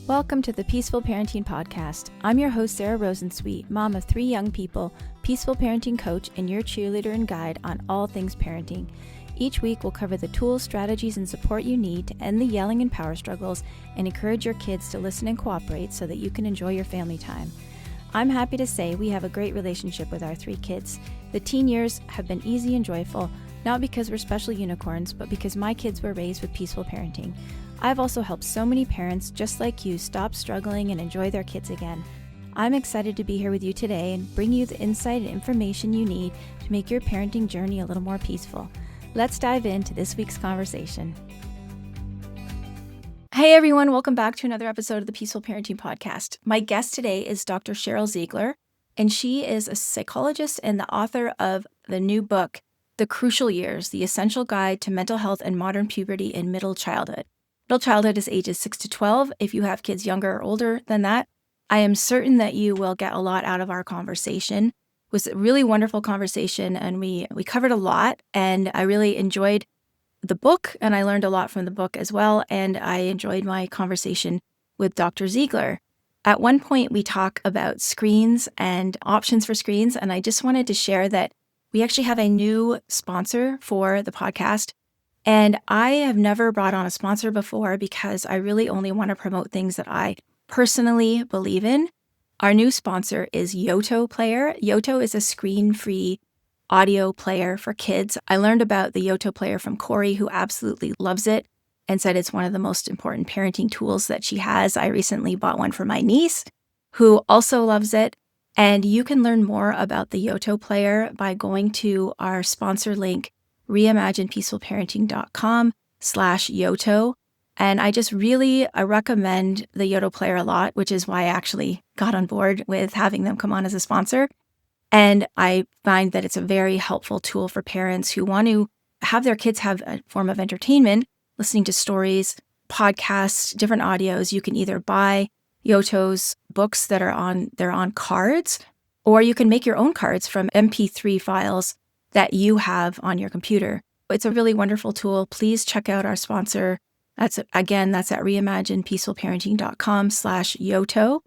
Welcome to the Peaceful Parenting Podcast. I'm your host, Sarah Rosensweet, mom of 3 young people, peaceful parenting coach, and your cheerleader and guide on all things parenting. Each week, we'll cover the tools, strategies, and support you need to end the yelling and power struggles and encourage your kids to listen and cooperate so that you can enjoy your family time. I'm happy to say we have a great relationship with our 3 kids. The teen years have been easy and joyful, not because we're special unicorns, but because my kids were raised with peaceful parenting. I've also helped so many parents just like you stop struggling and enjoy their kids again. I'm excited to be here with you today and bring you the insight and information you need to make your parenting journey a little more peaceful. Let's dive into this week's conversation. Hey everyone, welcome back to another episode of the Peaceful Parenting Podcast. My guest today is Dr. Sheryl Ziegler, and she is a psychologist and the author of the new book, The Crucial Years, The Essential Guide to Mental Health and Modern Puberty in Middle Childhood. Middle childhood is ages 6 to 12. If you have kids younger or older than that, I am certain that you will get a lot out of our conversation. It was a really wonderful conversation, and we covered a lot, and I really enjoyed the book, and I learned a lot from the book as well, and I enjoyed my conversation with Dr. Ziegler. At one point, we talk about screens and options for screens, and I just wanted to share that we actually have a new sponsor for the podcast. And I have never brought on a sponsor before because I really only want to promote things that I personally believe in. Our new sponsor is Yoto Player. Yoto is a screen-free audio player for kids. I learned about the Yoto Player from Corey, who absolutely loves it and said it's one of the most important parenting tools that she has. I recently bought one for my niece, who also loves it. And you can learn more about the Yoto Player by going to our sponsor link, reimaginepeacefulparenting.com/Yoto. And I recommend the Yoto Player a lot, which is why I actually got on board with having them come on as a sponsor. And I find that it's a very helpful tool for parents who want to have their kids have a form of entertainment, listening to stories, podcasts, different audios. You can either buy Yoto's books that are on cards, or you can make your own cards from MP3 files that you have on your computer. It's a really wonderful tool. Please check out our sponsor. That's at reimaginepeacefulparenting.com/Yoto.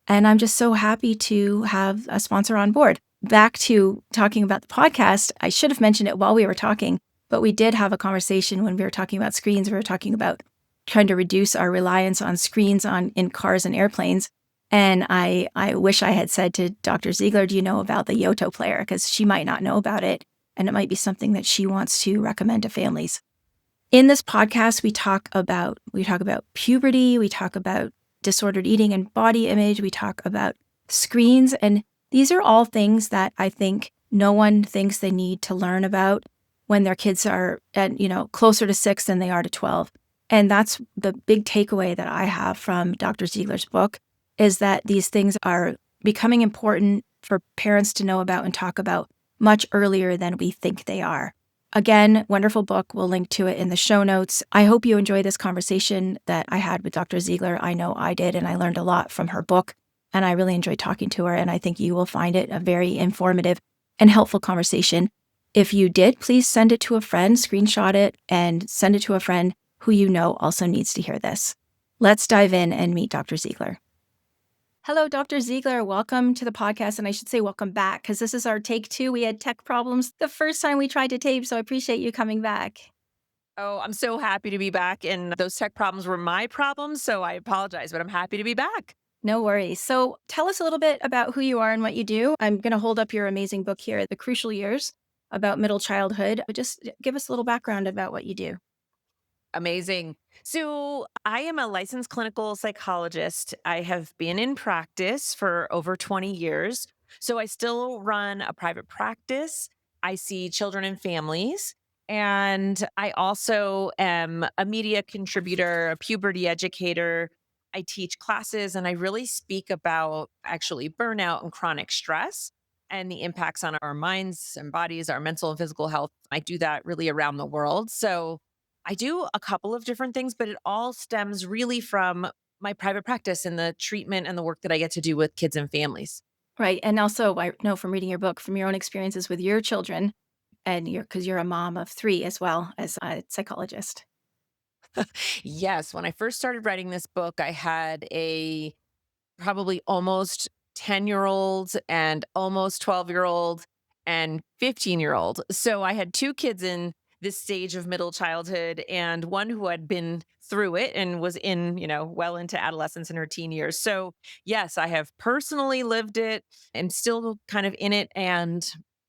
And I'm just so happy to have a sponsor on board. Back to talking about the podcast, I should have mentioned it while we were talking, but we did have a conversation when we were talking about screens. We were talking about trying to reduce our reliance on screens in cars and airplanes. And I wish I had said to Dr. Ziegler, do you know about the Yoto Player? Because she might not know about it. And it might be something that she wants to recommend to families. In this podcast, we talk about puberty, we talk about disordered eating and body image, we talk about screens, and these are all things that I think no one thinks they need to learn about when their kids are closer to 6 than they are to 12. And that's the big takeaway that I have from Dr. Ziegler's book, is that these things are becoming important for parents to know about and talk about much earlier than we think they are. Again, wonderful book. We'll link to it in the show notes. I hope you enjoy this conversation that I had with Dr. Ziegler. I know I did, and I learned a lot from her book, and I really enjoyed talking to her, and I think you will find it a very informative and helpful conversation. If you did, please send it to a friend, screenshot it, and send it to a friend who you know also needs to hear this. Let's dive in and meet Dr. Ziegler. Hello, Dr. Ziegler. Welcome to the podcast. And I should say welcome back, because this is our take 2. We had tech problems the first time we tried to tape, so I appreciate you coming back. Oh, I'm so happy to be back. And those tech problems were my problems, so I apologize, but I'm happy to be back. No worries. So tell us a little bit about who you are and what you do. I'm going to hold up your amazing book here, The Crucial Years, about middle childhood. Just give us a little background about what you do. Amazing. So I am a licensed clinical psychologist. I have been in practice for over 20 years. So I still run a private practice. I see children and families. And I also am a media contributor, a puberty educator. I teach classes, and I really speak about actually burnout and chronic stress and the impacts on our minds and bodies, our mental and physical health. I do that really around the world. So I do a couple of different things, but it all stems really from my private practice and the treatment and the work that I get to do with kids and families. Right. And also, I know from reading your book, from your own experiences with your children, and because you're a mom of 3 as well as a psychologist. Yes, when I first started writing this book, I had a probably almost 10-year-old and almost 12-year-old and 15-year-old. So I had 2 kids in this stage of middle childhood and one who had been through it and was in, well into adolescence in her teen years. So, yes, I have personally lived it and still kind of in it and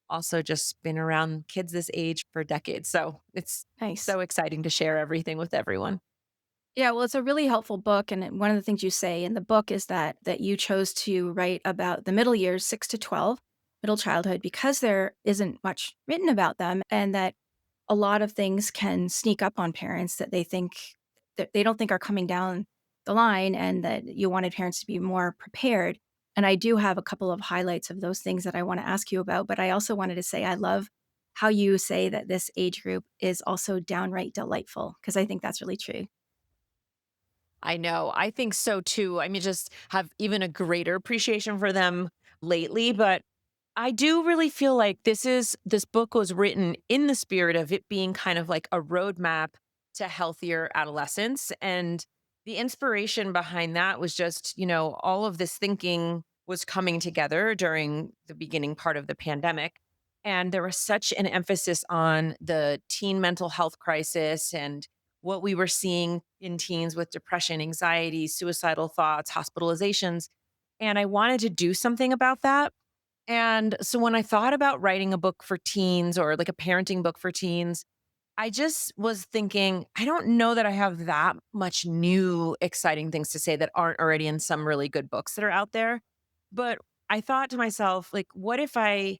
also just been around kids this age for decades. So, it's Nice. so exciting to share everything with everyone. Yeah, well, it's a really helpful book, and one of the things you say in the book is that you chose to write about the middle years, 6 to 12, middle childhood, because there isn't much written about them, and that a lot of things can sneak up on parents that they don't think are coming down the line, and that you wanted parents to be more prepared. And I do have a couple of highlights of those things that I want to ask you about, but I also wanted to say I love how you say that this age group is also downright delightful, because I think that's really true. I know. I think so too. I mean, just have even a greater appreciation for them lately. But I do really feel like this book was written in the spirit of it being kind of like a roadmap to healthier adolescence. And the inspiration behind that was just, all of this thinking was coming together during the beginning part of the pandemic. And there was such an emphasis on the teen mental health crisis and what we were seeing in teens with depression, anxiety, suicidal thoughts, hospitalizations. And I wanted to do something about that. And so when I thought about writing a book for teens or like a parenting book for teens, I just was thinking, I don't know that I have that much new exciting things to say that aren't already in some really good books that are out there. But I thought to myself, like, what if I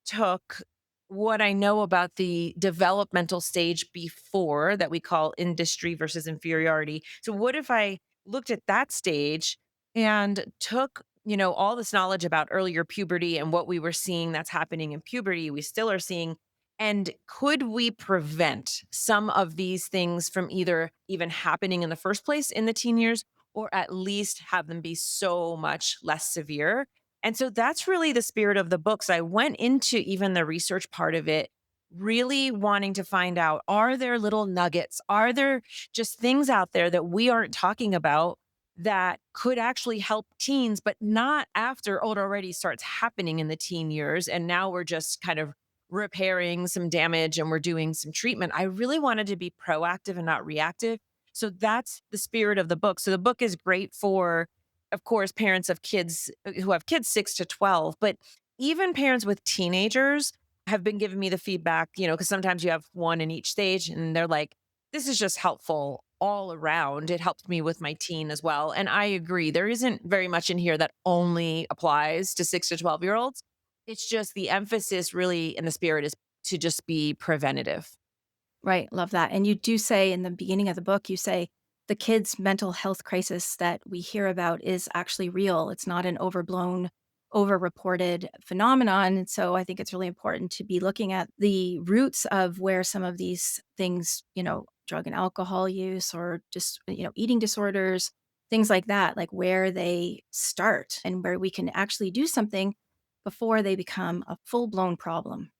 took what I know about the developmental stage before that we call industry versus inferiority. So, what if I looked at that stage and took, all this knowledge about earlier puberty and what we were seeing that's happening in puberty, we still are seeing, and could we prevent some of these things from either even happening in the first place in the teen years or at least have them be so much less severe? And so that's really the spirit of the books. I went into even the research part of it, really wanting to find out, are there little nuggets? Are there just things out there that we aren't talking about that could actually help teens, but not after it already starts happening in the teen years? And now we're just kind of repairing some damage and we're doing some treatment. I really wanted to be proactive and not reactive. So that's the spirit of the book. So the book is great for, of course, parents of kids who have kids 6 to 12, but even parents with teenagers have been giving me the feedback, because sometimes you have one in each stage and they're like, this is just helpful all around. It helped me with my teen as well. And I agree. There isn't very much in here that only applies to 6 to 12-year-olds. It's just the emphasis really and the spirit is to just be preventative. Right, love that. And you do say in the beginning of the book, you say the kids' mental health crisis that we hear about is actually real. It's not an overblown, overreported phenomenon. And so I think it's really important to be looking at the roots of where some of these things, drug and alcohol use or just, eating disorders, things like that, like where they start and where we can actually do something before they become a full blown problem.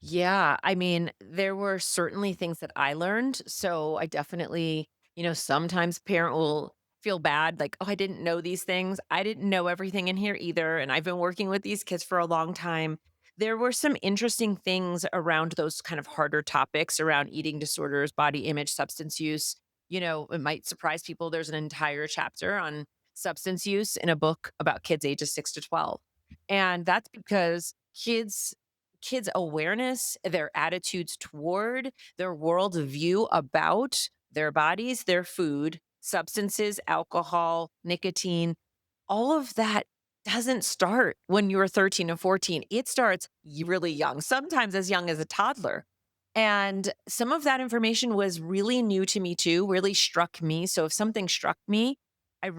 Yeah, I mean, there were certainly things that I learned. So I definitely, sometimes parent will feel bad like, "Oh, I didn't know these things. I didn't know everything in here either, and I've been working with these kids for a long time." There were some interesting things around those kind of harder topics around eating disorders, body image, substance use. It might surprise people. There's an entire chapter on substance use in a book about kids ages 6 to 12. And that's because kids' awareness, their attitudes toward, their worldview about their bodies, their food, substances, alcohol, nicotine, all of that doesn't start when you're 13 and 14. It starts really young, sometimes as young as a toddler. And some of that information was really new to me too, really struck me. So if something struck me, I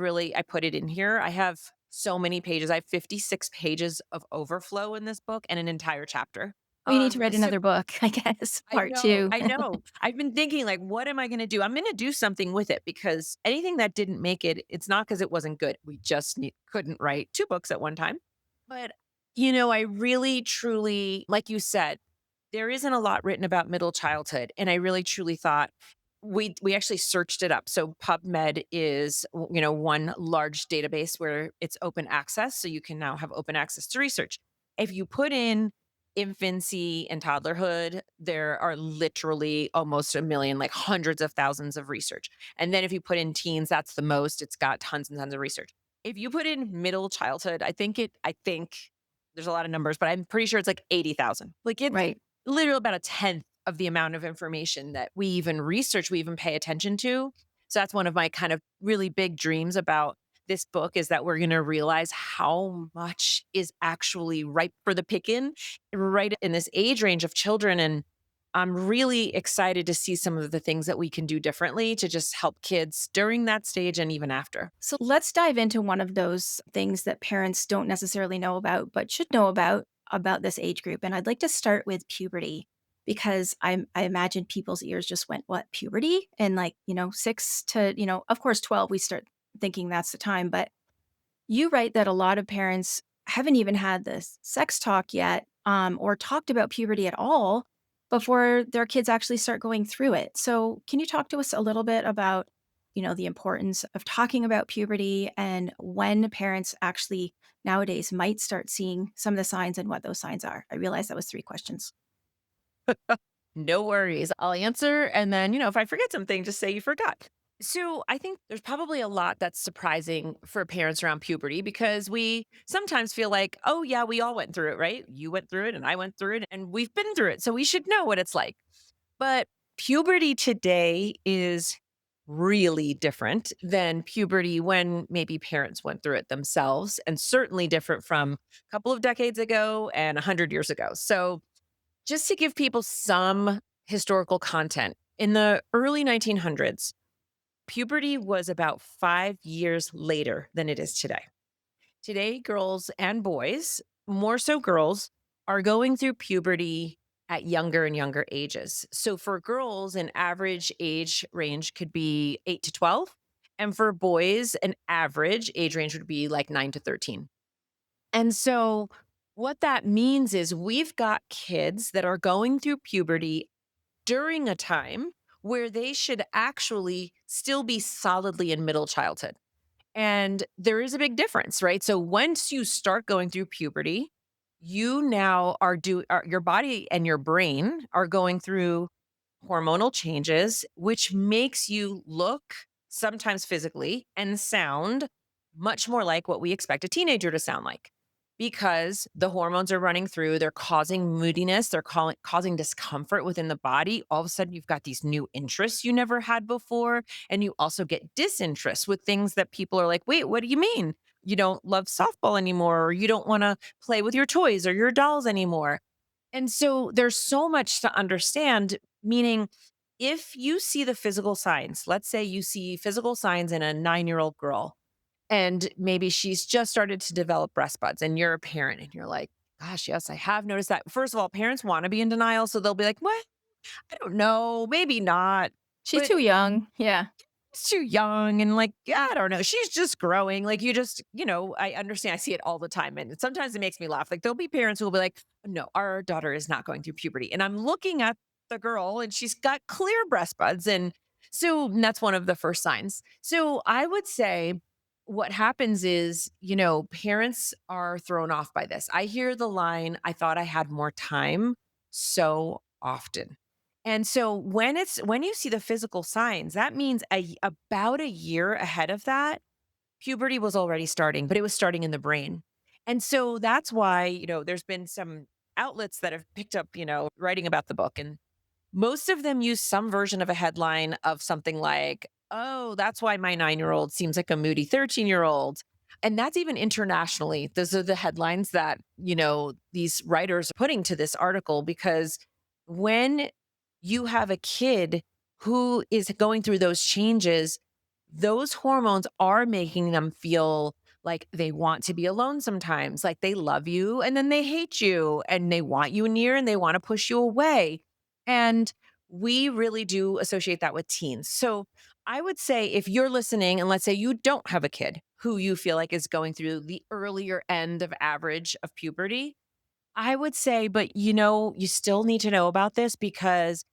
put it in here. I have so many pages. I have 56 pages of overflow in this book and an entire chapter. We need to write So another book, I guess, I part know, 2. I know. I've been thinking like, what am I going to do? I'm going to do something with it because anything that didn't make it, it's not because it wasn't good. We just couldn't write 2 books at one time. But, I really, truly, like you said, there isn't a lot written about middle childhood. And I really, truly thought We actually searched it up. So PubMed is, one large database where it's open access, so you can now have open access to research. If you put in infancy and toddlerhood, there are literally almost a million, like hundreds of thousands of research. And then if you put in teens, that's the most. It's got tons and tons of research. If you put in middle childhood, I think there's a lot of numbers, but I'm pretty sure it's like 80,000. Like it's Right. literally about a tenth of the amount of information that we even research, we even pay attention to. So that's one of my kind of really big dreams about this book, is that we're going to realize how much is actually ripe for the picking right in this age range of children. And I'm really excited to see some of the things that we can do differently to just help kids during that stage and even after. So let's dive into one of those things that parents don't necessarily know about, but should know about this age group. And I'd like to start with puberty because I imagine people's ears just went, what, puberty? And like, 6 to, of course, 12, we start thinking that's the time. But you write that a lot of parents haven't even had this sex talk yet, or talked about puberty at all before their kids actually start going through it. So, can you talk to us a little bit about, the importance of talking about puberty and when parents actually nowadays might start seeing some of the signs and what those signs are? I realize that was 3 questions. No worries. I'll answer. And then, if I forget something, just say you forgot. So I think there's probably a lot that's surprising for parents around puberty, because we sometimes feel like, oh, yeah, we all went through it, right? You went through it and I went through it and we've been through it. So we should know what it's like. But puberty today is really different than puberty when maybe parents went through it themselves, and certainly different from a couple of decades ago and 100 years ago. So just to give people some historical content, in the early 1900s, puberty was about 5 years later than it is today. Today, girls and boys, more so girls, are going through puberty at younger and younger ages. So for girls, an average age range could be 8 to 12. And for boys, an average age range would be like 9 to 13. And so what that means is we've got kids that are going through puberty during a time where they should actually still be solidly in middle childhood. And there is a big difference, right? So once you start going through puberty, you now your body and your brain are going through hormonal changes, which makes you look, sometimes physically, and sound much more like what we expect a teenager to sound like, because the hormones are running through, they're causing moodiness, they're causing discomfort within the body. All of a sudden, you've got these new interests you never had before. And you also get disinterest with things that people are like, wait, what do you mean? You don't love softball anymore, or you don't want to play with your toys or your dolls anymore. And so there's so much to understand, meaning if you see the physical signs, let's say you see physical signs in a 9-year-old girl, and maybe she's just started to develop breast buds, and you're a parent and you're like, gosh, yes, I have noticed that. First of all, parents want to be in denial. So they'll be like, what? I don't know, maybe not. She's But too young. Yeah. she's too young, and like, yeah, I don't know. She's just growing. Like you just, I understand. I see it all the time. And sometimes it makes me laugh. Like there'll be parents who will be like, no, our daughter is not going through puberty. And I'm looking at the girl and she's got clear breast buds. And so that's one of the first signs. So I would say what happens is, parents are thrown off by this. I hear the line, I thought I had more time, so often. And so when you see the physical signs, that means about a year ahead of that, puberty was already starting, but it was starting in the brain. And so that's why, there's been some outlets that have picked up, writing about the book, and most of them use some version of a headline of something like, "Oh, that's why my 9-year-old seems like a moody 13-year-old." And that's even internationally. Those are the headlines that, these writers are putting to this article, because when you have a kid who is going through those changes, those hormones are making them feel like they want to be alone sometimes, like they love you and then they hate you, and they want you near and they want to push you away. And we really do associate that with teens. So I would say if you're listening and let's say you don't have a kid who you feel like is going through the earlier end of average of puberty, I would say, but you still need to know about this, because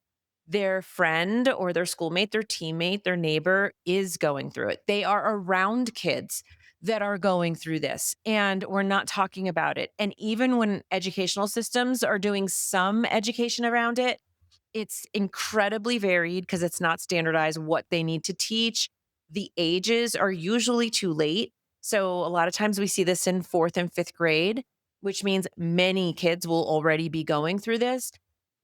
their friend or their schoolmate, their teammate, their neighbor is going through it. They are around kids that are going through this, and we're not talking about it. And even when educational systems are doing some education around it, it's incredibly varied because it's not standardized what they need to teach. The ages are usually too late. So a lot of times we see this in 4th and 5th grade, which means many kids will already be going through this.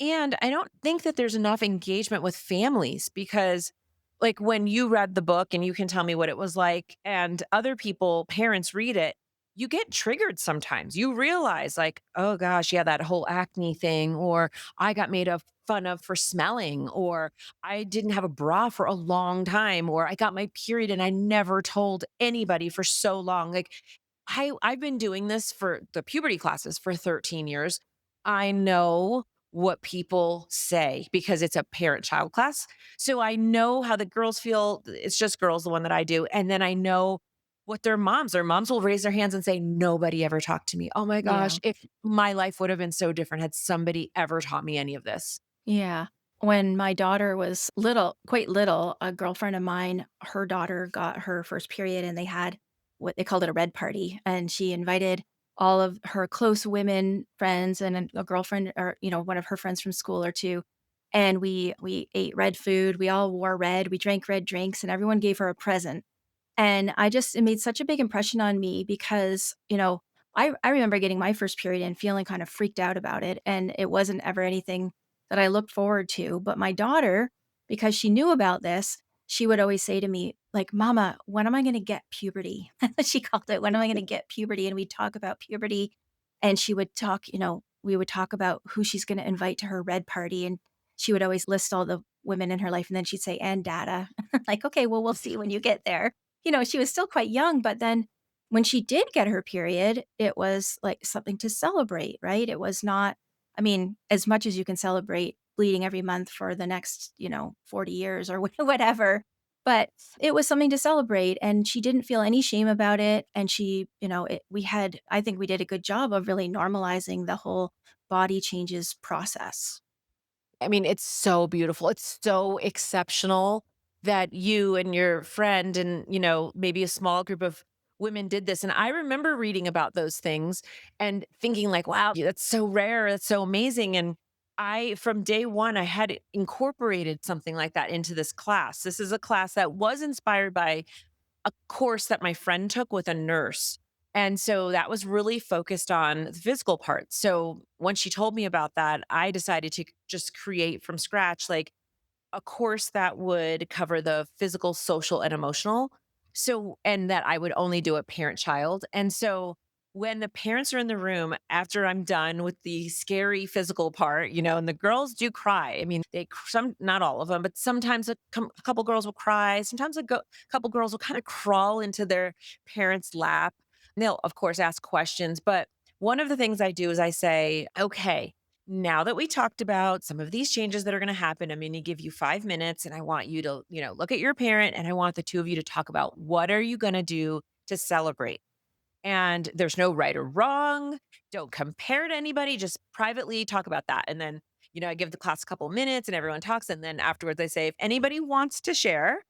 And I don't think that there's enough engagement with families because, like, when you read the book and you can tell me what it was like, and other people, parents read it, you get triggered sometimes. You realize, like, oh gosh, yeah, that whole acne thing, or I got made of fun of for smelling, or I didn't have a bra for a long time, or I got my period and I never told anybody for so long. Like, I've been doing this for the puberty classes for 13 years. I know what people say because it's a parent child class. So I know how the girls feel. It's just girls, the one that I do. And then I know what their moms will raise their hands and say, nobody ever talked to me. Oh my Yeah. gosh, if my life would have been so different had somebody ever taught me any of this. Yeah. When my daughter was little, quite little, a girlfriend of mine, her daughter got her first period and they had what they called it a red party. And she invited all of her close women friends and a girlfriend or, one of her friends from school or two. And we ate red food. We all wore red. We drank red drinks and everyone gave her a present. And it made such a big impression on me because, I remember getting my first period and feeling kind of freaked out about it. And it wasn't ever anything that I looked forward to. But my daughter, because she knew about this, she would always say to me, like, Mama, when am I going to get puberty? She called it, when am I going to get puberty? And we'd talk about puberty. And she would talk, we would talk about who she's going to invite to her red party. And she would always list all the women in her life. And then she'd say, and data. Like, okay, well, we'll see when you get there. She was still quite young, but then when she did get her period, it was like something to celebrate, right? It was not, I mean, as much as you can celebrate bleeding every month for the next, 40 years or whatever, but it was something to celebrate. And she didn't feel any shame about it. And I think we did a good job of really normalizing the whole body changes process. I mean, it's so beautiful. It's so exceptional that you and your friend and, maybe a small group of women did this. And I remember reading about those things and thinking like, wow, that's so rare. That's so amazing. And from day one, I had incorporated something like that into this class. This is a class that was inspired by a course that my friend took with a nurse. And so that was really focused on the physical part. So when she told me about that, I decided to just create from scratch, like a course that would cover the physical, social, and emotional. So, and that I would only do it parent child. And so when the parents are in the room after I'm done with the scary physical part, and the girls do cry. I mean, not all of them, but sometimes a couple girls will cry. Sometimes couple girls will kind of crawl into their parents' lap. And they'll, of course, ask questions. But one of the things I do is I say, okay, now that we talked about some of these changes that are going to happen, I'm going to give you 5 minutes and I want you to, look at your parent and I want the two of you to talk about what are you going to do to celebrate. And there's no right or wrong. Don't compare to anybody. Just privately talk about that. And then, I give the class a couple minutes and everyone talks. And then afterwards, I say, if anybody wants to share,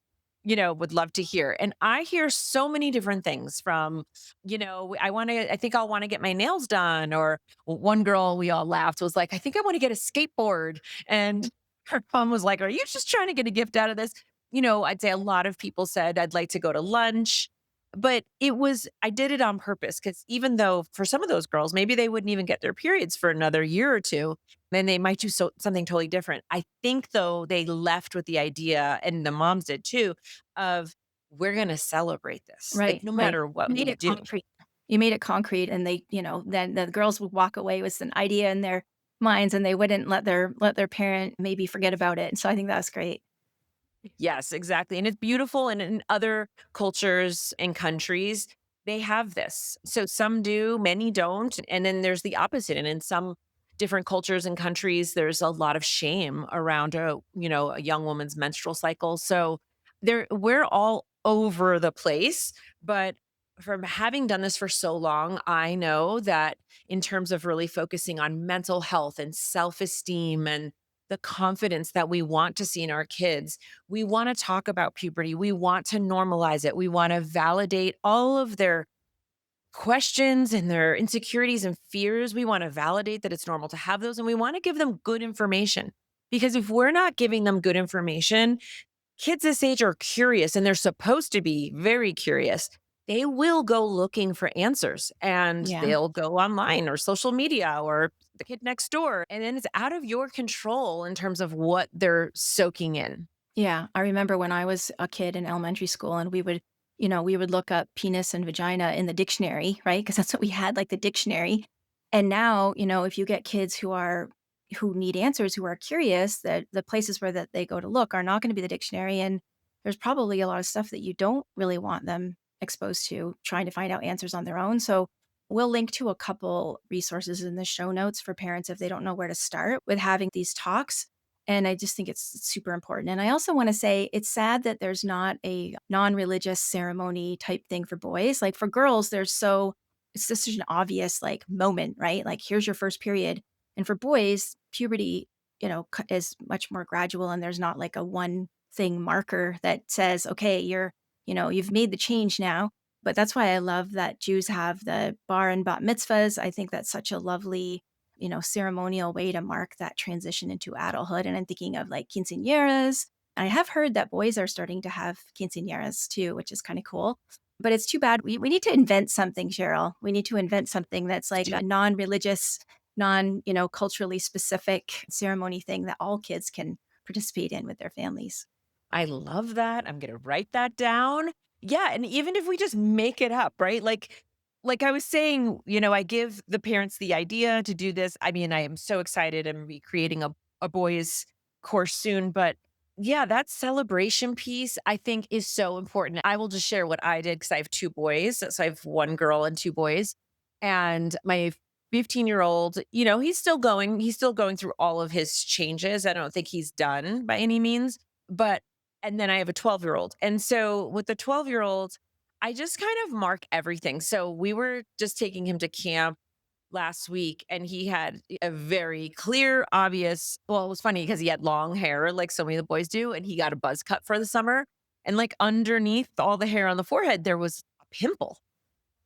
would love to hear. And I hear so many different things from, I think I'll want to get my nails done. Or one girl, we all laughed, was like, I think I want to get a skateboard. And her mom was like, are you just trying to get a gift out of this? I'd say a lot of people said, I'd like to go to lunch. But I did it on purpose because even though for some of those girls, maybe they wouldn't even get their periods for another year or two, then they might do something totally different. I think though they left with the idea, and the moms did too, of we're going to celebrate this, like Right, no right. matter what You made we it do. concrete. You made it concrete and then the girls would walk away with an idea in their minds and they wouldn't let their parent maybe forget about it. So I think that's great. Yes, exactly. And it's beautiful. And in other cultures and countries, they have this. So some do, many don't. And then there's the opposite. And in some different cultures and countries, there's a lot of shame around a young woman's menstrual cycle. So we're all over the place. But from having done this for so long, I know that in terms of really focusing on mental health and self-esteem and the confidence that we want to see in our kids. We want to talk about puberty. We want to normalize it. We want to validate all of their questions and their insecurities and fears. We want to validate that it's normal to have those, and we want to give them good information. Because if we're not giving them good information, kids this age are curious and they're supposed to be very curious. They will go looking for answers and Yeah. they'll go online or social media or the kid next door. And then it's out of your control in terms of what they're soaking in. Yeah, I remember when I was a kid in elementary school and we would look up penis and vagina in the dictionary, right? Because that's what we had, like the dictionary. And now, if you get kids who need answers, who are curious, that the places where that they go to look are not going to be the dictionary. And there's probably a lot of stuff that you don't really want them exposed to, trying to find out answers on their own. So we'll link to a couple resources in the show notes for parents if they don't know where to start with having these talks. And I just think it's super important. And I also want to say it's sad that there's not a non religious ceremony type thing for boys. Like for girls, it's just such an obvious like moment, right? Like here's your first period. And for boys, puberty, is much more gradual. And there's not like a one thing marker that says, okay, you've made the change now. But that's why I love that Jews have the bar and bat mitzvahs. I think that's such a lovely ceremonial way to mark that transition into adulthood. And I'm thinking of like quinceañeras. I have heard that boys are starting to have quinceañeras too, which is kind of cool. But it's too bad. We need to invent something, Cheryl. We need to invent something that's like a non religious, culturally specific ceremony thing that all kids can participate in with their families. I love that. I'm going to write that down. Yeah, and even if we just make it up, right? Like I was saying, I give the parents the idea to do this. I mean, I am so excited. I'm be creating a boys course soon, but yeah, that celebration piece I think is so important. I will just share what I did because I have two boys. So I have one girl and two boys. And my 15-year-old, he's still going through all of his changes. I don't think he's done by any means, but and then I have a 12-year-old. And so with the 12-year-old, I just kind of mark everything. So we were just taking him to camp last week and he had a very clear, obvious, well, it was funny because he had long hair like so many of the boys do, and he got a buzz cut for the summer. And like underneath all the hair on the forehead, there was a pimple.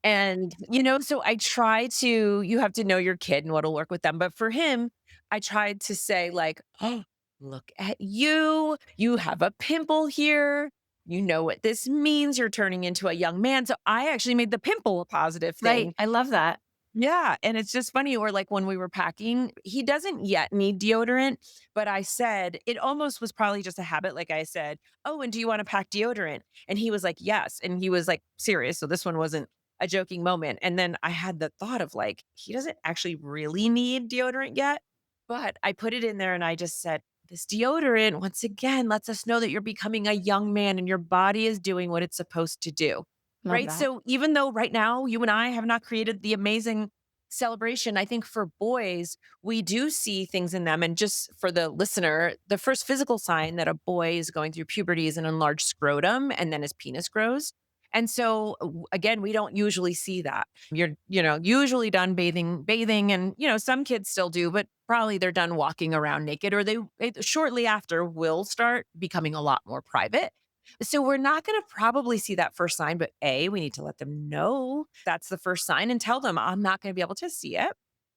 And, so I try to you have to know your kid and what'll work with them, but for him, I tried to say like, "Oh, look at you. You have a pimple here. You know what this means. You're turning into a young man." So I actually made the pimple a positive Right. thing. I love that. Yeah, and it's just funny, or like when we were packing, he doesn't yet need deodorant, but I said it almost was probably just a habit. Like I said, "Oh, and do you want to pack deodorant?" And he was like, "Yes." And he was like serious. So this one wasn't a joking moment. And then I had the thought of like, he doesn't actually really need deodorant yet. But I put it in there and I just said, this deodorant, once again, lets us know that you're becoming a young man and your body is doing what it's supposed to do. Love Right. that. So even though right now you and I have not created the amazing celebration, I think for boys, we do see things in them. And just for the listener, the first physical sign that a boy is going through puberty is an enlarged scrotum and then his penis grows. And so again, we don't usually see that. You're, usually done bathing and, some kids still do, but probably they're done walking around naked or they shortly after will start becoming a lot more private. So we're not going to probably see that first sign, but we need to let them know that's the first sign and tell them I'm not going to be able to see it.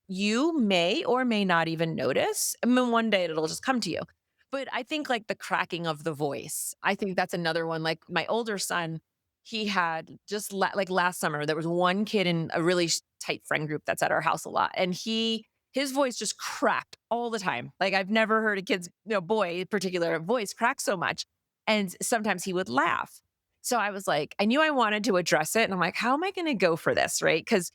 You may or may not even notice. I mean, one day it'll just come to you. But I think like the cracking of the voice, I think that's another one. Like my older son, he had just like last summer, there was one kid in a really tight friend group that's at our house a lot. And his voice just cracked all the time. Like I've never heard a kid's, boy, particular voice crack so much. And sometimes he would laugh. So I was like, I knew I wanted to address it. And I'm like, how am I going to go for this? Right. Because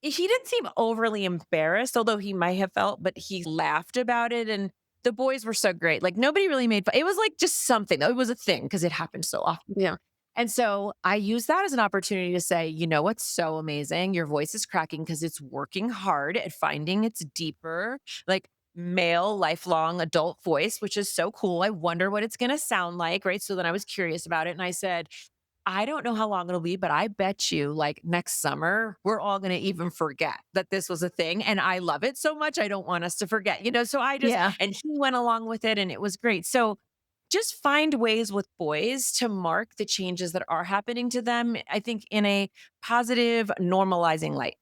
he didn't seem overly embarrassed, although he might have felt, but he laughed about it. And the boys were so great. Like nobody really made fun. It was like just something. It was a thing because it happened so often. Yeah. And so I use that as an opportunity to say, you know what's so amazing? Your voice is cracking because it's working hard at finding its deeper, like male, lifelong adult voice, which is so cool. I wonder what it's going to sound like. Right. So then I was curious about it. And I said, I don't know how long it'll be, but I bet you like next summer, we're all going to even forget that this was a thing. And I love it so much. I don't want us to forget, so Yeah, and he went along with it and it was great. So just find ways with boys to mark the changes that are happening to them, I think in a positive, normalizing light.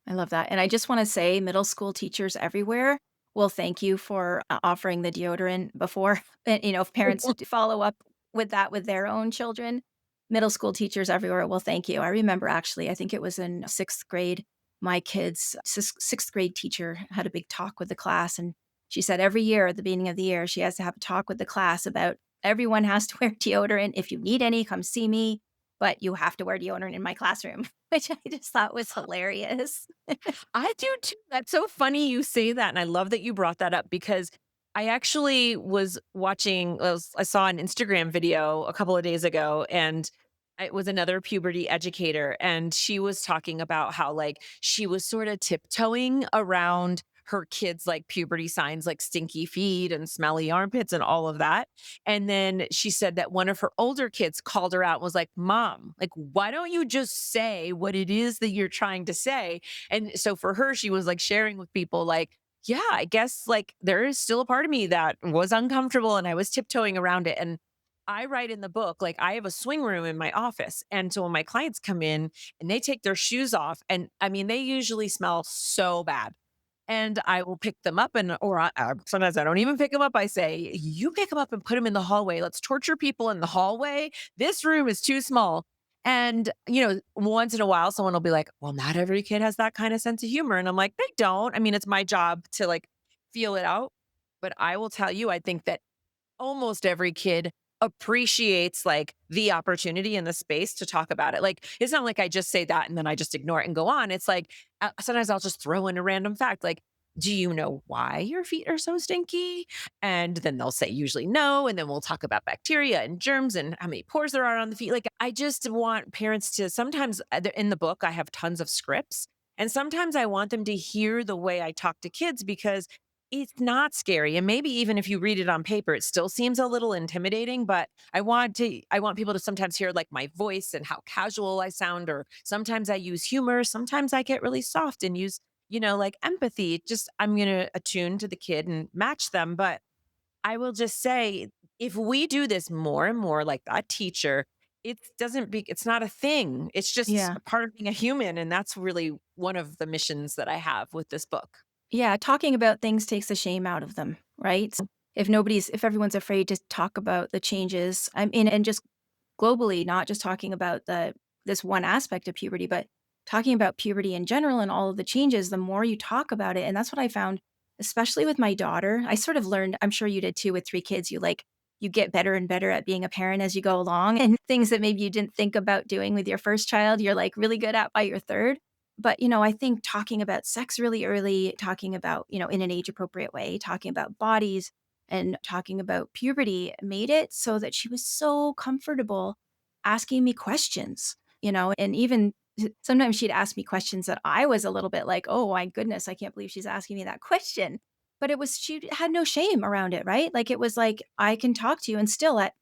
I love that. And I just want to say, middle school teachers everywhere will thank you for offering the deodorant before. And, if parents follow up with that with their own children, middle school teachers everywhere will thank you. I remember actually, I think it was in sixth grade, my kid's sixth grade teacher had a big talk with the class. And she said every year at the beginning of the year, she has to have a talk with the class about everyone has to wear deodorant. If you need any, come see me. But you have to wear deodorant in my classroom, which I just thought was hilarious. I do too. That's so funny you say that. And I love that you brought that up because I actually was watching, I saw an Instagram video a couple of days ago, and it was another puberty educator. And she was talking about how, like, she was sort of tiptoeing around her kids' like puberty signs, like stinky feet and smelly armpits and all of that. And then she said that one of her older kids called her out and was like, Mom, like, why don't you just say what it is that you're trying to say? And so for her, she was like sharing with people, like, yeah, I guess like there is still a part of me that was uncomfortable and I was tiptoeing around it. And I write in the book, like, I have a swing room in my office. And so when my clients come in and they take their shoes off, and I mean, they usually smell so bad. And I will pick them up or sometimes I don't even pick them up. I say, "You pick them up and put them in the hallway. Let's torture people in the hallway. This room is too small." And, once in a while, someone will be like, "Well, not every kid has that kind of sense of humor." And I'm like, "They don't." I mean, it's my job to, like, feel it out. But I will tell you, I think that almost every kid appreciates like the opportunity and the space to talk about it. Like, it's not like I just say that and then I just ignore it and go on. It's like sometimes I'll just throw in a random fact like, do you know why your feet are so stinky? And then they'll say usually no. And then we'll talk about bacteria and germs and how many pores there are on the feet. Like, I just want parents to sometimes in the book, I have tons of scripts. And sometimes I want them to hear the way I talk to kids because it's not scary, and maybe even if you read it on paper, it still seems a little intimidating, but I want people to sometimes hear, like, my voice and how casual I sound, or sometimes I use humor, sometimes I get really soft and use, like, empathy. Just I'm gonna attune to the kid and match them, but I will just say, if we do this more and more like that teacher, it's not a thing. It's just Yeah. a part of being a human, and that's really one of the missions that I have with this book. Yeah, talking about things takes the shame out of them, right? If everyone's afraid to talk about the changes, I mean, and just globally, not just talking about this one aspect of puberty, but talking about puberty in general and all of the changes, the more you talk about it, and that's what I found, especially with my daughter. I sort of learned, I'm sure you did too with 3 kids, you get better and better at being a parent as you go along, and things that maybe you didn't think about doing with your first child, you're, like, really good at by your 3rd. But, I think talking about sex really early, talking about, in an age appropriate way, talking about bodies and talking about puberty made it so that she was so comfortable asking me questions, and even sometimes she'd ask me questions that I was a little bit like, "Oh my goodness, I can't believe she's asking me that question." But she had no shame around it, right? Like it was like, I can talk to you, and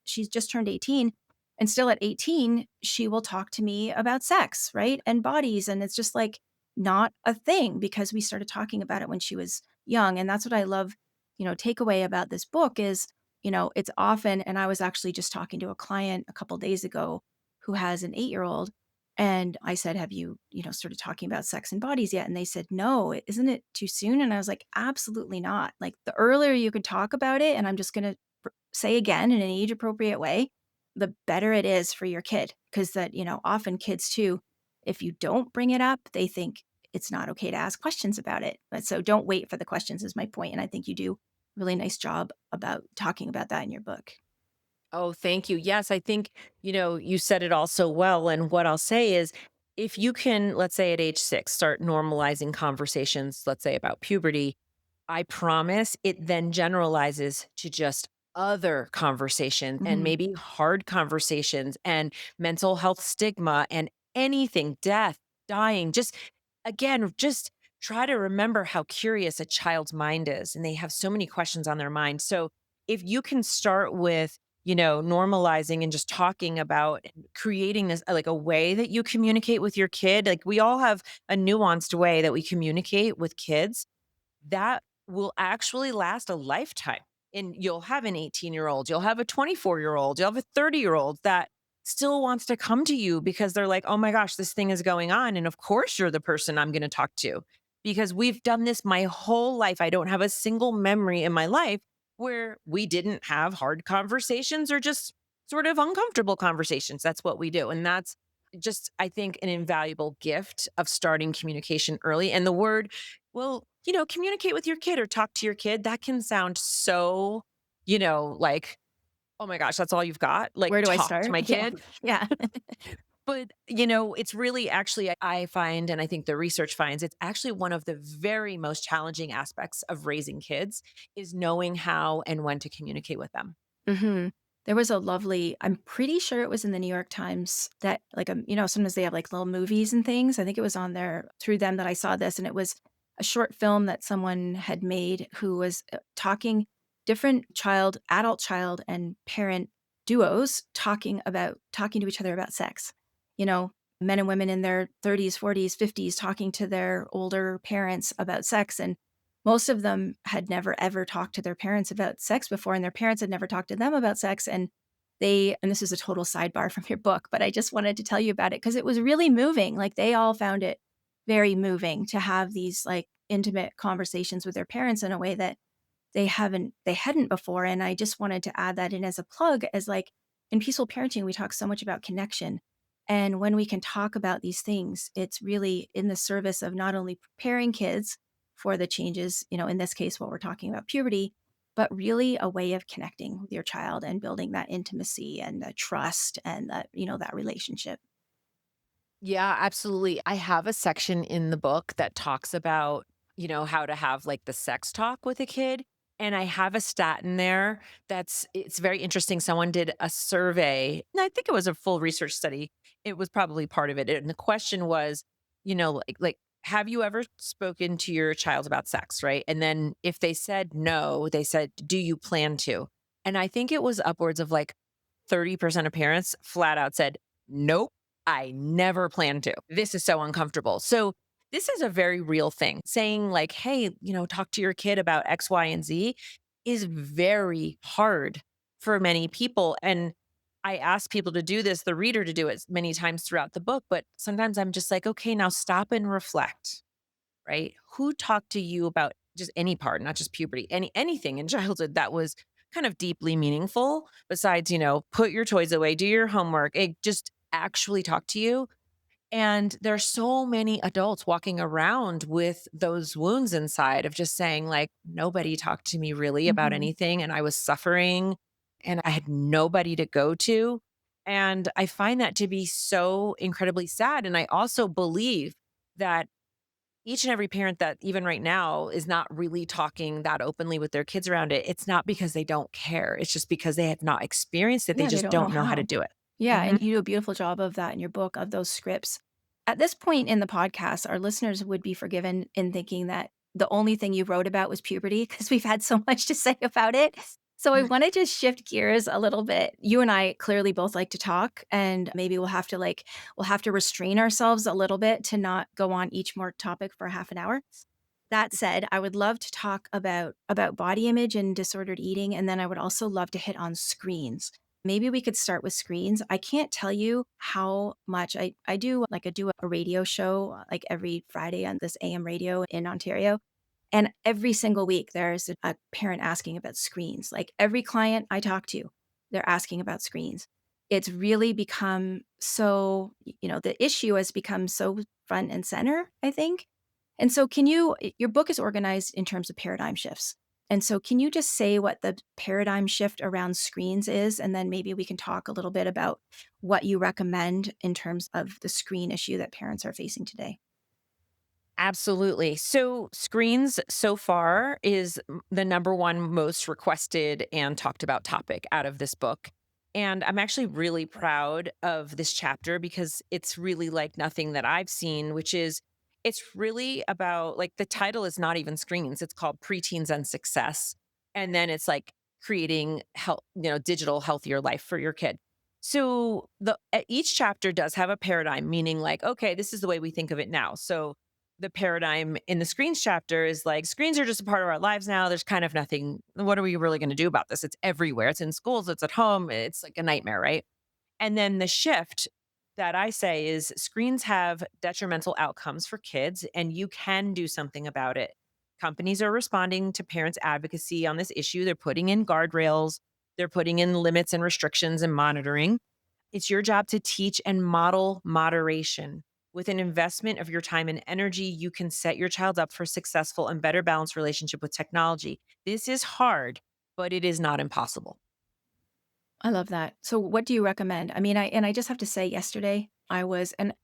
she's just turned 18, and still at 18, she will talk to me about sex, right? And bodies. And it's just like not a thing because we started talking about it when she was young. And that's what I love, takeaway about this book is, it's often, and I was actually just talking to a client a couple days ago who has an 8-year-old. And I said, have you, started talking about sex and bodies yet? And they said, no, isn't it too soon? And I was like, absolutely not. Like the earlier you can talk about it, and I'm just going to say again in an age appropriate way, the better it is for your kid. Because that, often kids too, if you don't bring it up, they think it's not okay to ask questions about it. But so don't wait for the questions is my point. And I think you do a really nice job about talking about that in your book. Oh, thank you. Yes, I think, you said it all so well. And what I'll say is, if you can, let's say at age 6, start normalizing conversations, let's say about puberty, I promise it then generalizes to just other conversations and Mhm. maybe hard conversations and mental health stigma and anything, death, dying. Just try to remember how curious a child's mind is. And they have so many questions on their mind. So if you can start with, normalizing and just talking about and creating this like a way that you communicate with your kid. Like we all have a nuanced way that we communicate with kids that will actually last a lifetime. And you'll have an 18-year-old, you'll have a 24-year-old, you'll have a 30-year-old that still wants to come to you because they're like, oh my gosh, this thing is going on. And of course, you're the person I'm going to talk to because we've done this my whole life. I don't have a single memory in my life where we didn't have hard conversations or just sort of uncomfortable conversations. That's what we do. And that's just, I think, an invaluable gift of starting communication early. And the word, well, communicate with your kid or talk to your kid. That can sound so, like, oh my gosh, that's all you've got? Like, Where do I talk to start? my Yeah. kid? Yeah. But, it's really actually, I find, and I think the research finds, it's actually one of the very most challenging aspects of raising kids is knowing how and when to communicate with them. Mhm. There was a lovely I'm pretty sure it was in the New York Times that, like, sometimes they have, like, little movies and things. I think it was on there through them that I saw this, and it was a short film that someone had made who was, talking different adult child and parent duos talking to each other about sex. You know, men and women in their 30s, 40s, 50s talking to their older parents about sex, and most of them had never ever talked to their parents about sex before, and their parents had never talked to them about sex, and this is a total sidebar from your book, but I just wanted to tell you about it because it was really moving, like, they all found it very moving to have these, like, intimate conversations with their parents in a way that they hadn't before, and I just wanted to add that in as a plug as, like, in peaceful parenting, we talk so much about connection, and when we can talk about these things, it's really in the service of not only preparing kids for the changes, in this case, what we're talking about, puberty, but really a way of connecting with your child and building that intimacy and the trust and that relationship. Yeah, absolutely. I have a section in the book that talks about, how to have like the sex talk with a kid. And I have a stat in there it's very interesting. Someone did a survey, and I think it was a full research study. It was probably part of it. And the question was, have you ever spoken to your child about sex? Right. And then if they said no, they said, do you plan to? And I think it was upwards of like 30% of parents flat out said, nope, I never plan to. This is so uncomfortable. So, this is a very real thing. Saying, like, hey, talk to your kid about X, Y, and Z is very hard for many people. And I ask people to do this, the reader to do it many times throughout the book. But sometimes I'm just like, okay, now stop and reflect, right? Who talked to you about just any part, not just puberty, anything in childhood that was kind of deeply meaningful besides, put your toys away, do your homework, just actually talk to you. And there's so many adults walking around with those wounds inside of just saying, like, nobody talked to me really about Mhm. anything. And I was suffering and I had nobody to go to. And I find that to be so incredibly sad. And I also believe that each and every parent that even right now is not really talking that openly with their kids around it, it's not because they don't care. It's just because they have not experienced it. They Yeah, they just don't know don't know how to how. do it. Yeah, Mhm. and you do a beautiful job of that in your book, of those scripts. At this point in the podcast, our listeners would be forgiven in thinking that the only thing you wrote about was puberty because we've had so much to say about it. So I want to just shift gears a little bit. You and I clearly both like to talk, and maybe we'll have to restrain ourselves a little bit to not go on each more topic for half an hour. That said, I would love to talk about body image and disordered eating, and then I would also love to hit on screens. Maybe we could start with screens. I can't tell you how much I do a radio show like every Friday on this AM radio in Ontario, and every single week there's a parent asking about screens. Like every client I talk to, they're asking about screens. It's really become so, the issue has become so front and center, I think. And so your book is organized in terms of paradigm shifts. And so can you just say what the paradigm shift around screens is? And then maybe we can talk a little bit about what you recommend in terms of the screen issue that parents are facing today. Absolutely. So, screens so far is the number one most requested and talked about topic out of this book. And I'm actually really proud of this chapter because it's really like nothing that I've seen, which is it's really about like the title is not even screens, it's called Preteens and Success. And then it's like creating health, digital healthier life for your kid. So each chapter does have a paradigm, meaning like, okay, this is the way we think of it now. So the paradigm in the screens chapter is like screens are just a part of our lives now. There's kind of nothing. What are we really going to do about this? It's everywhere. It's in schools, it's at home. It's like a nightmare, right? And then the shift that I say is screens have detrimental outcomes for kids, and you can do something about it. Companies are responding to parents' advocacy on this issue. They're putting in guardrails, they're putting in limits and restrictions and monitoring. It's your job to teach and model moderation. With an investment of your time and energy, you can set your child up for a successful and better balanced relationship with technology. This is hard, but it is not impossible. I love that. So what do you recommend? I mean, I just have to say yesterday I was and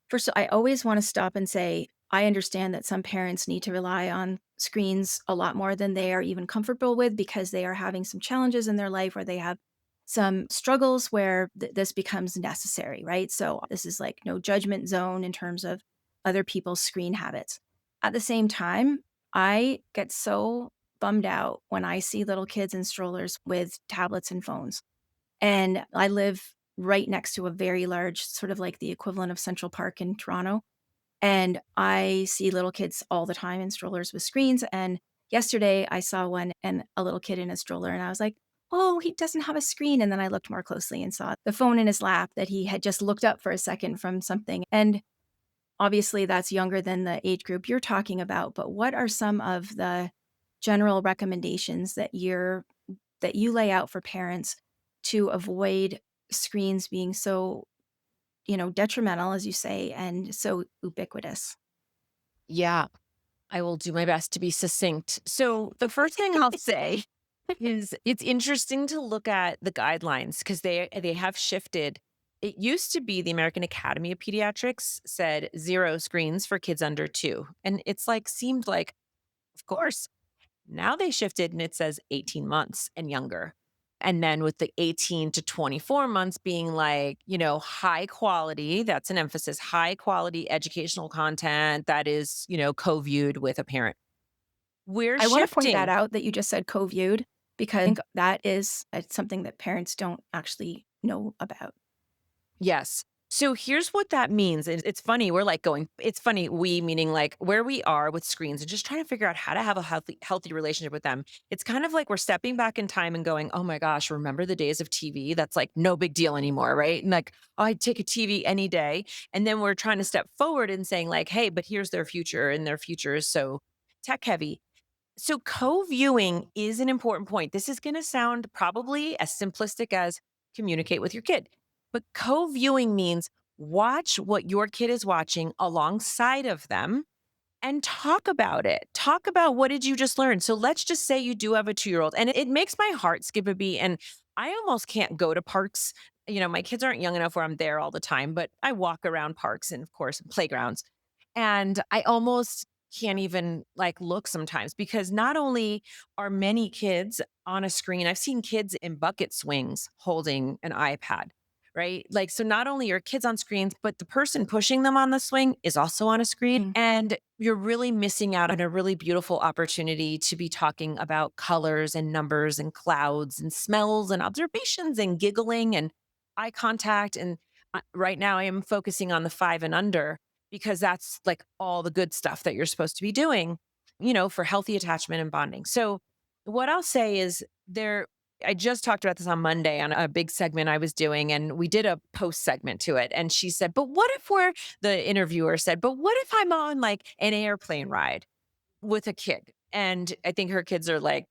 first I always want to stop and say I understand that some parents need to rely on screens a lot more than they are even comfortable with because they are having some challenges in their life or they have some struggles where this becomes necessary, right? So this is like no judgment zone in terms of other people's screen habits. At the same time, I get so bummed out when I see little kids in strollers with tablets and phones. And I live right next to a very large, sort of like the equivalent of Central Park in Toronto. And I see little kids all the time in strollers with screens. And yesterday I saw one and a little kid in a stroller, and I was like, oh, he doesn't have a screen. And then I looked more closely and saw the phone in his lap that he had just looked up for a second from something. And obviously, that's younger than the age group you're talking about. But what are some of the general recommendations that you lay out for parents to avoid screens being so, detrimental, as you say, and so ubiquitous? Yeah, I will do my best to be succinct. So, the first thing I'll say is it's interesting to look at the guidelines because they have shifted. It used to be the American Academy of Pediatrics said 0 screens for kids under 2, and it's like seemed like, of course. Now they shifted and it says 18 months and younger. And then with the 18 to 24 months being like, high quality, that's an emphasis, high quality educational content that is, co-viewed with a parent. We're I want to point that shifting. out that you just said co-viewed because I think that is something that parents don't actually know about. Yes. So here's what that means. It's funny. We're like going, it's funny, we meaning like where we are with screens and just trying to figure out how to have a healthy relationship with them. It's kind of like we're stepping back in time and going, oh my gosh, remember the days of TV? That's like no big deal anymore, right? And like, oh, I'd take a TV any day. And then we're trying to step forward and saying, like, hey, but here's their future, and their future is so tech heavy. So co-viewing is an important point. This is going to sound probably as simplistic as communicate with your kid. But co-viewing means watch what your kid is watching alongside of them and talk about it. Talk about what did you just learn? So let's just say you do have a 2-year-old and it makes my heart skip a beat and I almost can't go to parks. My kids aren't young enough where I'm there all the time, but I walk around parks and of course playgrounds. And I almost can't even like look sometimes because not only are many kids on a screen, I've seen kids in bucket swings holding an iPad, right? Like, so not only are kids on screens, but the person pushing them on the swing is also on a screen. Mm. And you're really missing out on a really beautiful opportunity to be talking about colors and numbers and clouds and smells and observations and giggling and eye contact. And right now I am focusing on the 5 and under because that's like all the good stuff that you're supposed to be doing, for healthy attachment and bonding. So, what I'll say is I just talked about this on Monday on a big segment I was doing, and we did a post segment to it. And she said, but what if the interviewer said, but what if I'm on like an airplane ride with a kid? And I think her kids are like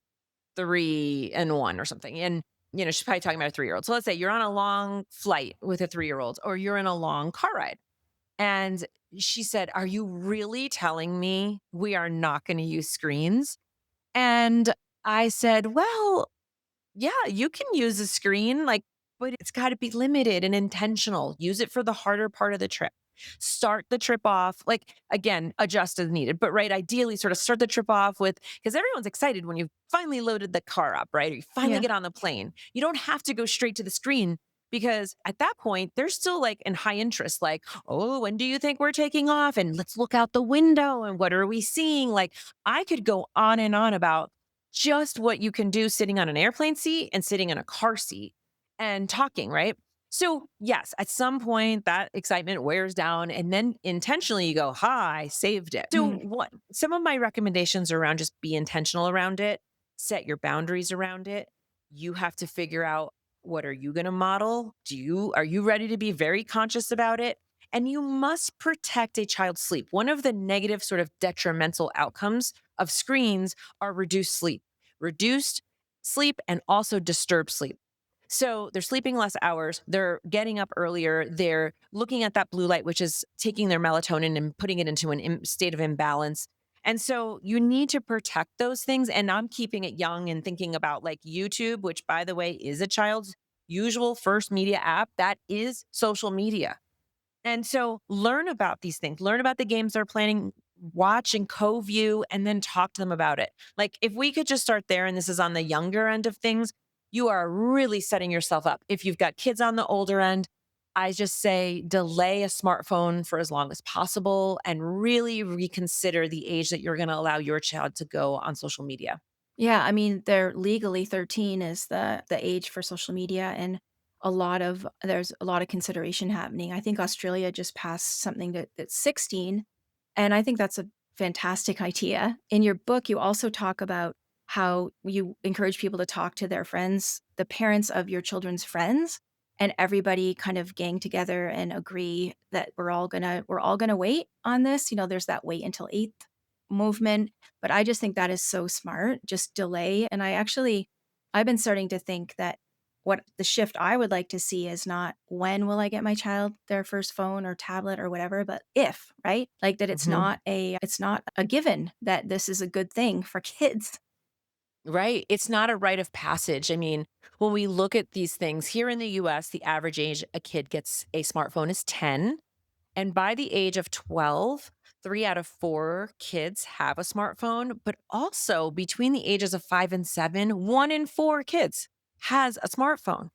3 and 1 or something. And, she's probably talking about a 3-year-old. So let's say you're on a long flight with a 3-year-old, or you're in a long car ride. And she said, are you really telling me we are not going to use screens? And I said, well, yeah, you can use a screen, like, but it's got to be limited and intentional. Use it for the harder part of the trip. Start the trip off, like, again, adjust as needed, but right, ideally, sort of start the trip off with, because everyone's excited when you finally loaded the car up, right? Or you finally Yeah. get on the plane. You don't have to go straight to the screen because at that point, they're still like in high interest, like, oh, when do you think we're taking off? And let's look out the window and what are we seeing? Like, I could go on and on about just what you can do sitting on an airplane seat and sitting in a car seat and talking, right? So, yes, at some point that excitement wears down and then intentionally you go, "Ha, I saved it." So, Mhm. what some of my recommendations are around just be intentional around it, set your boundaries around it. You have to figure out what are you going to model? Are you ready to be very conscious about it? And you must protect a child's sleep. One of the negative sort of detrimental outcomes of screens are reduced sleep and also disturbed sleep. So they're sleeping less hours, they're getting up earlier, they're looking at that blue light, which is taking their melatonin and putting it into an state of imbalance. And so you need to protect those things. And I'm keeping it young and thinking about like YouTube, which by the way is a child's usual first media app. That is social media. And so learn about these things, learn about the games they're planning, watch and co-view, and then talk to them about it. Like if we could just start there, and this is on the younger end of things, you are really setting yourself up. If you've got kids on the older end, I just say delay a smartphone for as long as possible and really reconsider the age that you're going to allow your child to go on social media. Yeah, I mean, they're legally 13 is the age for social media, and there's a lot of consideration happening. I think Australia just passed something that's 16, and I think that's a fantastic idea. In your book, you also talk about how you encourage people to talk to their friends, the parents of your children's friends, and everybody kind of gang together and agree that we're all gonna wait on this. There's that wait until eighth movement, but I just think that is so smart, just delay. And I've been starting to think that what the shift I would like to see is not when will I get my child their first phone or tablet or whatever, but if, right? Like that it's not a given that this is a good thing for kids. Right. It's not a rite of passage. I mean, when we look at these things here in the US, the average age a kid gets a smartphone is 10. And by the age of 12, 3 out of 4 kids have a smartphone. But also between the ages of 5 and 7, 1 in 4 kids has a smartphone.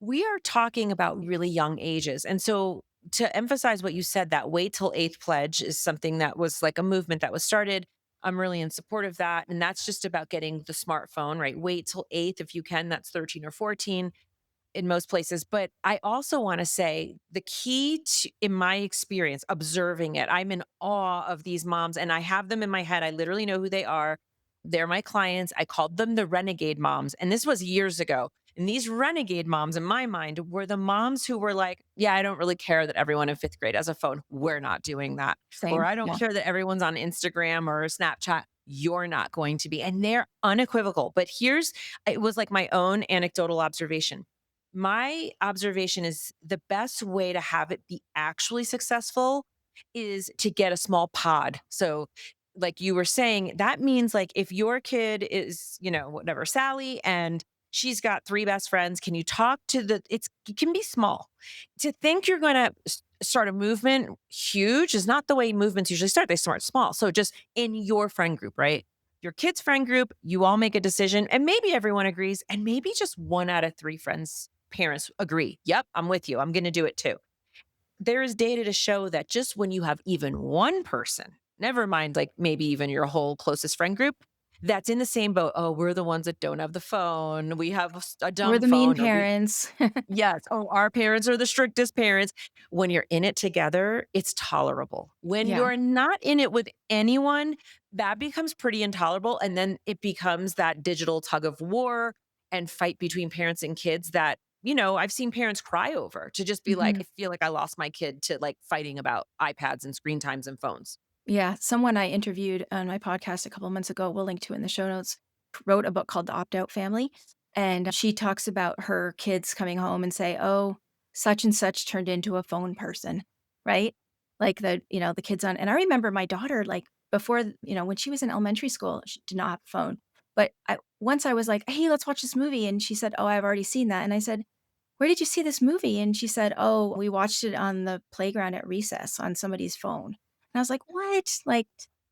We are talking about really young ages. And so, to emphasize what you said, that wait till eighth pledge is something that was like a movement that was started. I'm really in support of that. And that's just about getting the smartphone, right? Wait till eighth if you can. That's 13 or 14 in most places. But I also want to say the key to, in my experience, observing it, I'm in awe of these moms and I have them in my head. I literally know who they are. They're my clients. I called them the renegade moms. And this was years ago. And these renegade moms, in my mind, were the moms who were like, yeah, I don't really care that everyone in fifth grade has a phone. We're not doing that. Or Same. I don't Yeah. care that everyone's on Instagram or Snapchat. You're not going to be. And they're unequivocal. But it was like my own anecdotal observation. My observation is the best way to have it be actually successful is to get a small pod. So, like you were saying, that means like if your kid is, whatever, Sally, and she's got 3 best friends, can you talk to it can be small. To think you're going to start a movement huge is not the way movements usually start. They start small. So, just in your friend group, right? Your kid's friend group, you all make a decision, and maybe everyone agrees, and maybe just 1 out of 3 friends parents agree, "Yep, I'm with you. I'm gonna do it too." There is data to show that just when you have even one person, never mind like maybe even your whole closest friend group, that's in the same boat, "Oh, we're the ones that don't have the phone. We have a We're dumb the mean phone," or we parents. Yes. Oh, our parents are the strictest parents. When you're in it together, it's tolerable. When Yeah. you're not in it with anyone, that becomes pretty intolerable. And then it becomes that digital tug of war and fight between parents and kids that, I've seen parents cry over to just be like, Mhm. I feel like I lost my kid to like fighting about iPads and screen times and phones. Yeah, someone I interviewed on my podcast a couple months ago, we'll link to it in the show notes, wrote a book called The Opt-Out Family, and she talks about her kids coming home and say, "Oh, such and such turned into a phone person," right? Like the kids on and I remember my daughter, like, before, when she was in elementary school, she did not have a phone, but once I was like, "Hey, let's watch this movie," and she said, "Oh, I've already seen that," and I said, "Where did you see this movie?" And she said, "Oh, we watched it on the playground at recess on somebody's phone." And I was like, "What?" Like,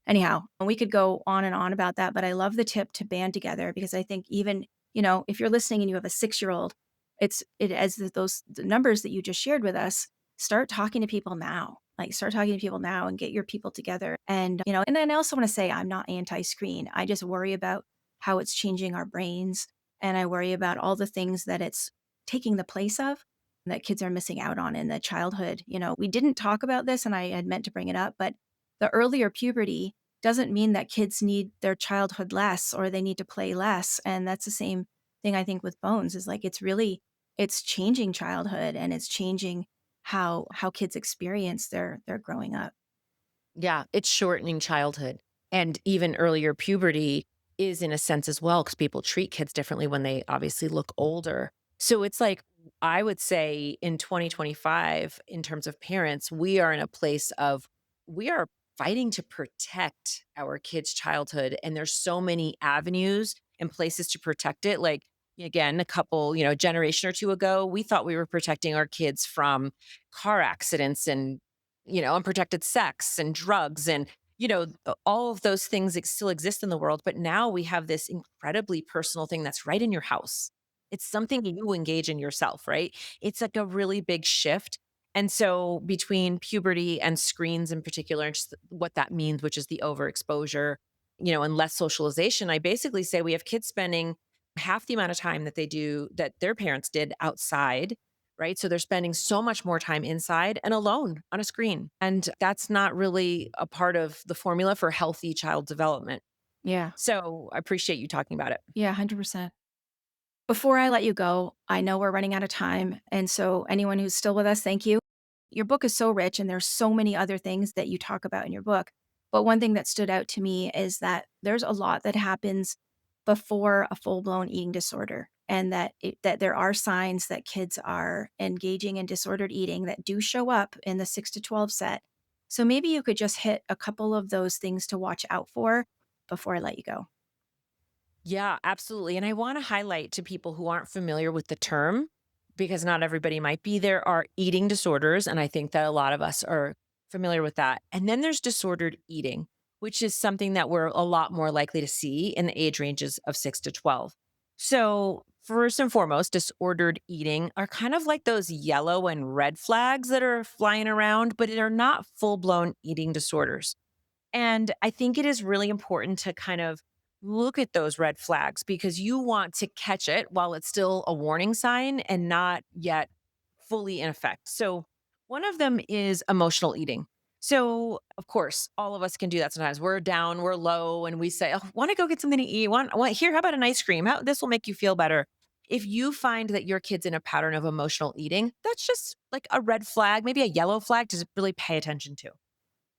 anyhow, and we could go on and on about that, but I love the tip to band together because I think even, if you're listening and you have a 6-year-old, it as the numbers that you just shared with us, start talking to people now. Like, start talking to people now and get your people together. And then I also want to say I'm not anti-screen. I just worry about how it's changing our brains. And I worry about all the things that it's taking the place of that kids are missing out on in the childhood. We didn't talk about this and I had meant to bring it up, but the earlier puberty doesn't mean that kids need their childhood less or they need to play less. And that's the same thing I think with Bones is like it's changing childhood and it's changing how kids experience their growing up. Yeah, it's shortening childhood. And even earlier puberty is in a sense as well, because people treat kids differently when they obviously look older. So it's like, I would say in 2025, in terms of parents, we are in a place of we are fighting to protect our kids' childhood. And there's so many avenues and places to protect it. Like, again, a generation or two ago, we thought we were protecting our kids from car accidents and unprotected sex and drugs and, all of those things still exist in the world. But now we have this incredibly personal thing that's right in your house. It's something you engage in yourself, right? It's like a really big shift. And so between puberty and screens in particular, and just what that means, which is the overexposure, and less socialization, I basically say we have kids spending half the amount of time that their parents did outside, right? So they're spending so much more time inside and alone on a screen. And that's not really a part of the formula for healthy child development. Yeah. So I appreciate you talking about it. Yeah, 100%. Before I let you go, I know we're running out of time. And so, anyone who's still with us, thank you. Your book is so rich, and there's so many other things that you talk about in your book. But one thing that stood out to me is that there's a lot that happens before a full blown eating disorder, and that there are signs that kids are engaging in disordered eating that do show up in the 6 to 12 set. So maybe you could just hit a couple of those things to watch out for before I let you go. Yeah, absolutely. And I want to highlight to people who aren't familiar with the term, because not everybody might be, there are eating disorders. And I think that a lot of us are familiar with that. And then there's disordered eating, which is something that we're a lot more likely to see in the age ranges of 6 to 12. So, first and foremost, disordered eating are kind of like those yellow and red flags that are flying around, but they're not full blown eating disorders. And I think it is really important to kind of look at those red flags because you want to catch it while it's still a warning sign and not yet fully in effect. So, one of them is emotional eating. So, of course, all of us can do that sometimes. We're down, we're low, and we say, "Oh, want to go get something to eat? Want here? How about an ice cream? This will make you feel better." If you find that your kid's in a pattern of emotional eating, that's just like a red flag, maybe a yellow flag to really pay attention to.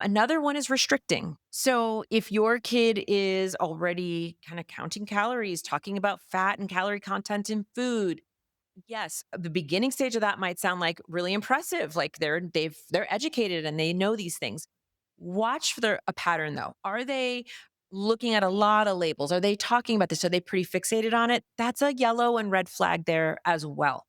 Another one is restricting. So if your kid is already kind of counting calories, talking about fat and calorie content in food, yes, the beginning stage of that might sound like really impressive. Like they're educated and they know these things. Watch for a pattern though. Are they looking at a lot of labels? Are they talking about this? Are they pretty fixated on it? That's a yellow and red flag there as well.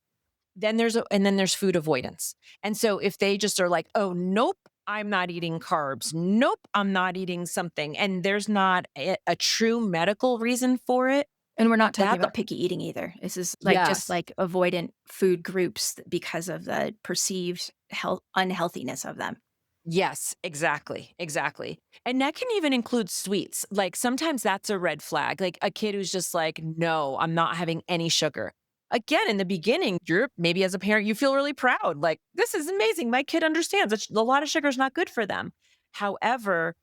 Then there's food avoidance. And so if they just are like, "Oh, nope, I'm not eating carbs. Nope, I'm not eating something." And there's not a true medical reason for it. And we're not talking That about picky eating either. This is like just Yes. like avoidant food groups because of the perceived health unhealthiness of them. Yes, exactly, exactly. And that can even include sweets. Like sometimes that's a red flag. Like a kid who's just like, "No, I'm not having any sugar." Again, in the beginning, you're maybe as a parent, you feel really proud. Like, "This is amazing. My kid understands that a lot of sugar is not good for them." However,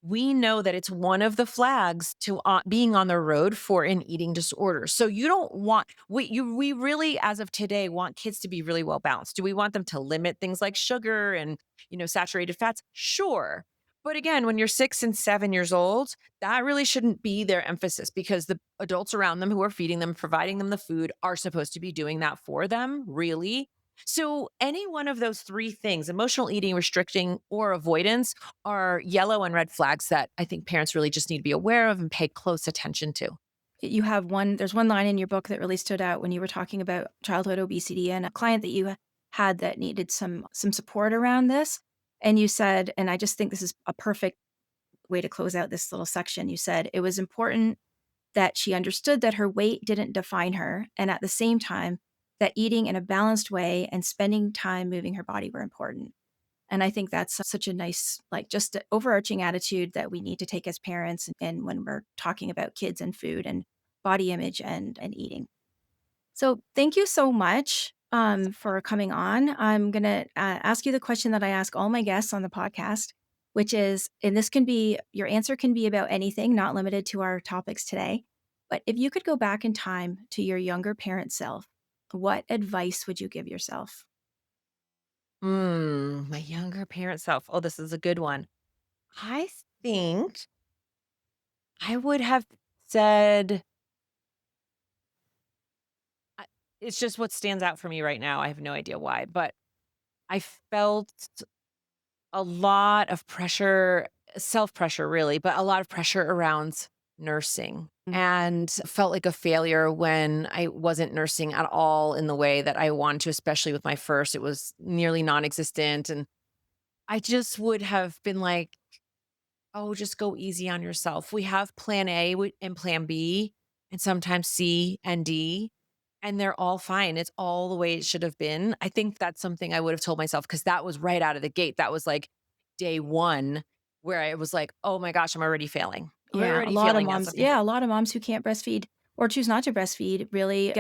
we know that it's one of the flags to being on the road for an eating disorder. So you don't want we really as of today want kids to be really well balanced. Do we want them to limit things like sugar and saturated fats? Sure. But again, when you're 6 and 7 years old, that really shouldn't be their emphasis because the adults around them who are feeding them, providing them the food are supposed to be doing that for them, really. So any one of those three things, emotional eating, restricting, or avoidance, are yellow and red flags that I think parents really just need to be aware of and pay close attention to. There's one line in your book that really stood out when you were talking about childhood obesity and a client that you had that needed some support around this. And you said, and I just think this is a perfect way to close out this little section. You said it was important that she understood that her weight didn't define her, and at the same time, that eating in a balanced way and spending time moving her body were important. And I think that's such a nice, like, just overarching attitude that we need to take as parents and when we're talking about kids and food and body image and eating. So thank you so much for coming on. I'm going to ask you the question that I ask all my guests on the podcast, which is, and this can be, your answer can be about anything, not limited to our topics today. But if you could go back in time to your younger parent self, what advice would you give yourself? My younger parent self. Oh, this is a good one. I think I would have said, I- it's just what stands out for me right now. I have no idea why, but I felt a lot of pressure, self pressure, really, but a lot of pressure around nursing Mm. and felt like a failure when I wasn't nursing at all in the way that I wanted to, especially with my first. It was nearly non existent. And I just would have been like, oh, just go easy on yourself. We have plan A and plan B and sometimes C and D, and they're all fine. It's all the way it should have been. I think that's something I would have told myself because that was right out of the gate. That was like day one where I was like, oh my gosh, I'm already failing. I'm Yeah, a already lot of failing at moms. something. Yeah, a lot of moms who can't breastfeed or choose not to breastfeed really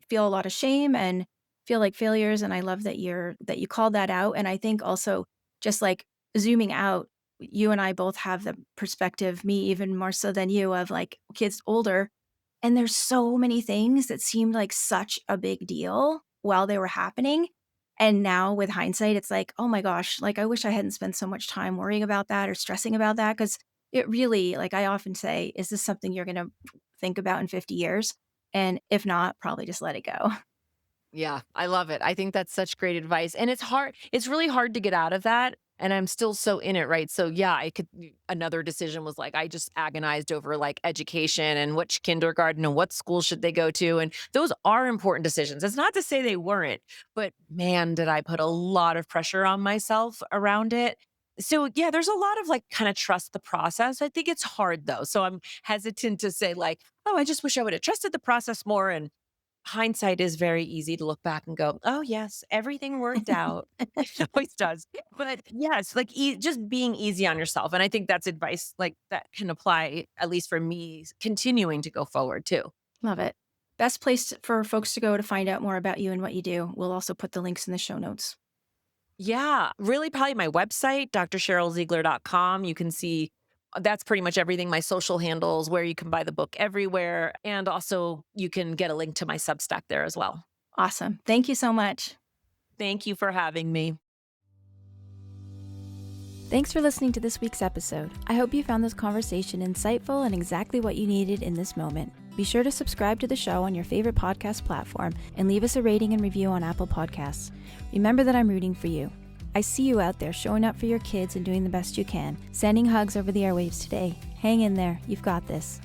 feel a lot of shame and feel like failures. And I love that you called that out. And I think also just like zooming out, you and I both have the perspective, me even more so than you, of like kids older. And there's so many things that seemed like such a big deal while they were happening. And now with hindsight, it's like, oh my gosh, like I wish I hadn't spent so much time worrying about that or stressing about that. Cause it really, like I often say, is this something you're going to think about in 50 years? And if not, probably just let it go. Yeah, I love it. I think that's such great advice. And it's hard. It's really hard to get out of that. And I'm still so in it, right? So yeah, another decision was like I just agonized over like education and which kindergarten and what school should they go to. And those are important decisions. It's not to say they weren't, but man, did I put a lot of pressure on myself around it. So yeah, there's a lot of like kind of trust the process. I think it's hard though. So I'm hesitant to say like, oh, I just wish I would have trusted the process more. And hindsight is very easy to look back and go, "Oh, yes, everything worked out." It always does. But yes, like just being easy on yourself. And I think that's advice like that can apply, at least for me, continuing to go forward too. Love it. Best place for folks to go to find out more about you and what you do. We'll also put the links in the show notes. Yeah, really probably my website, drcherylziegler.com. You can see that's pretty much everything. My social handles, where you can buy the book everywhere. And also you can get a link to my Substack there as well. Awesome. Thank you so much. Thank you for having me. Thanks for listening to this week's episode. I hope you found this conversation insightful and exactly what you needed in this moment. Be sure to subscribe to the show on your favorite podcast platform and leave us a rating and review on Apple Podcasts. Remember that I'm rooting for you. I see you out there showing up for your kids and doing the best you can. Sending hugs over the airwaves today. Hang in there. You've got this.